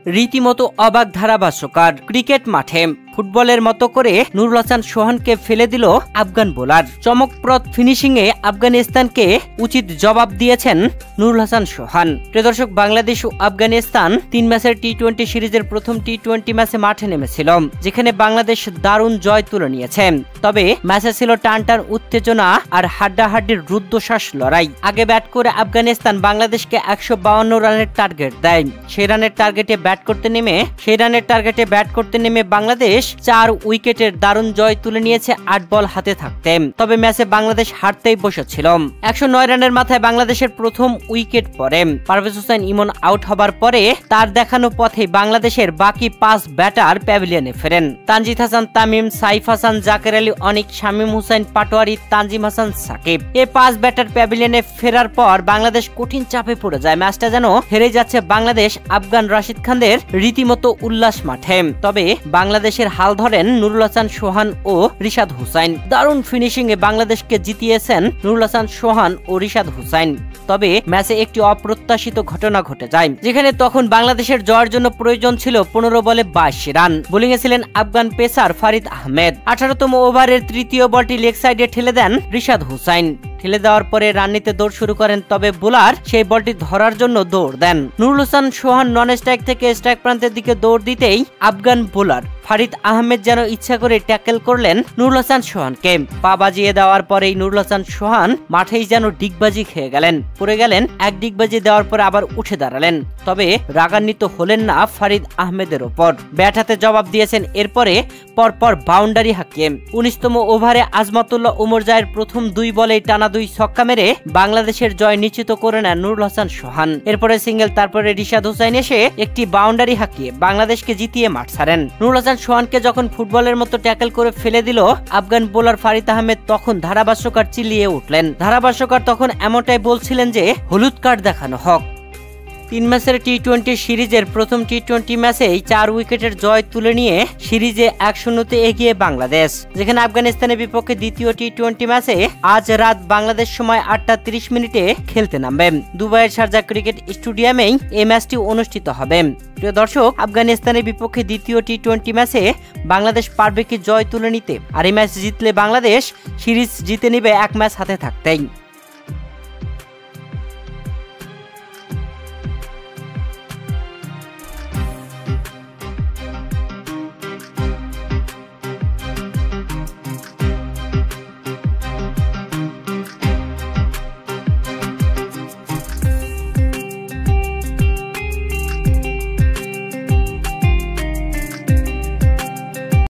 রীতিমতো অবাক ধারাভাষ্যকার। ক্রিকেট মাঠে ফুটবলের মতো করে নুরুল হাসান সোহানকে ফেলে দিল আফগান বোলার। চমকপ্রদ ফিনিশিংয়ে আফগানিস্তানকে উচিত জবাব দিয়েছেন নুরুল হাসান সোহান। প্রিয় দর্শক, বাংলাদেশ ও আফগানিস্তান 3 ম্যাচের টি-20 সিরিজের প্রথম টি-20 ম্যাচে মাঠে নেমেছিল, যেখানে বাংলাদেশ দারুণ জয় তুলে নিয়েছে। তবে ম্যাচে ছিল টানটান উত্তেজনা আর হাড্ডাহাড্ডির রুদ্ধশ্বাস লড়াই। আগে ব্যাট করে আফগানিস্তান বাংলাদেশকে 152 রানের টার্গেট দেয়। সেই রানের টার্গেটে ব্যাট করতে নেমে বাংলাদেশ 4 উইকেটের দারুণ জয় তুলে নিয়েছে 8 বল হাতে থাকতে। তবে ম্যাচে বাংলাদেশ হারতেই বসেছিল। 109 রানের মাথায় বাংলাদেশের প্রথম উইকেট পড়ে। পারভেজ হোসেন ইমন আউট হবার পরে তার দেখানো পথে বাংলাদেশের বাকি 5 ব্যাটার প্যাভিলিয়নে ফেরেন। তানজিদ হাসান তামিম, সাইফ হাসান, জাকের আলী অনিক, শামীম হুসাইন পাটোয়ারি, তানজিম হাসান সাকিব। এই 5 ব্যাটার প্যাভিলিয়নে ফেরার পর বাংলাদেশ কঠিন চাপে পড়ে যায়। ম্যাচটা যেন হেরে যাচ্ছে বাংলাদেশ। আফগান রাশিদ খানদের রীতিমতো উল্লাস মাঠে। তবে বাংলাদেশের হাল ধরেন নুরুল হাসান সোহান ও রিশাদ হুসাইন। দারুণ ফিনিশিং এ বাংলাদেশকে জিতিয়েছেন নুরুল হাসান সোহান ও রিশাদ হুসাইন। তবে ম্যাচে একটি অপ্রত্যাশিত ঘটনা ঘটে যায়, যেখানে তখন বাংলাদেশের জয়ের জন্য প্রয়োজন ছিল 15 বলে 22 রান। বোলিং এ ছিলেন আফগান পেসার ফারিদ আহমেদ। 18তম ওভারের তৃতীয় বলটি লেগ সাইডে ঠেলে দেন রিশাদ হুসাইন। ঠেলে দেওয়ার পরে রান নিতে দৌড় শুরু করেন, তবে বোলার সেই বলটি ধরার জন্য দৌড় দেন। নুরুল হাসান সোহান নন স্ট্রাইক থেকে স্ট্রাইক প্রান্তের দিকে দৌড় দিতেই আফগান বোলার ফারিদ আহমেদ যেন ইচ্ছা করে ট্যাকেল করলেন নুরুল হাসান সোহানকে। পা বাজিয়ে দেওয়ার পরেই নুরুল হাসান সোহান মাঠেই যেন ডিগবাজি খেয়ে গেলেন, পড়ে গেলেন। এক ডিগবাজি দেওয়ার পরে আবার উঠে দাঁড়ালেন। তবে রাগান্বিত হলেন না ফারিদ আহমেদের ওপর, ব্যাট হাতে জবাব দিয়েছেন। এরপরে পরপর বাউন্ডারি হাঁকিয়ে 19তম ওভারে আজমাতুল্লাহ উমর জায়ের প্রথম 2 বলেই টানা 2 ছক্কা মেরে বাংলাদেশের জয় নিশ্চিত করে নেন নুরুল হাসান সোহান। এরপরে সিঙ্গেল, তারপরে রিশাদ হুসাইন এসে একটি বাউন্ডারি হাঁকিয়ে বাংলাদেশকে জিতিয়ে মাঠ ছাড়েন। নুরুল হাসান সোহানকে যখন ফুটবলের মতো ট্যাকেল করে ফেলে দিল আফগান বোলার ফারিদ আহমেদ, তখন ধারাভাষ্যকার চিল্লিয়ে উঠলেন। ধারাভাষ্যকার তখন এমনটাই বলছিলেন যে হলুদ কার্ড দেখানো হোক। 3 ম্যাচের টি-20 সিরিজের প্রথম টি-20 ম্যাচেই 4 উইকেটের জয় তুলে নিয়ে সিরিজে 1-0 এগিয়ে বাংলাদেশ, যেখানে আফগানিস্তানের বিপক্ষে দ্বিতীয় টি-20 ম্যাচে আজ রাত বাংলাদেশ সময় 8টা 30 মিনিটে খেলতে নামবে। দুবাইয়ের শারজা ক্রিকেট স্টেডিয়ামেই এই ম্যাচটি অনুষ্ঠিত হবে। প্রিয় দর্শক, আফগানিস্তানের বিপক্ষে দ্বিতীয় টি-20 ম্যাচে বাংলাদেশ পারবে কি জয় তুলে নিতে? আর এই ম্যাচ জিতলে বাংলাদেশ সিরিজ জিতে নেবে 1 ম্যাচ হাতে থাকতেই।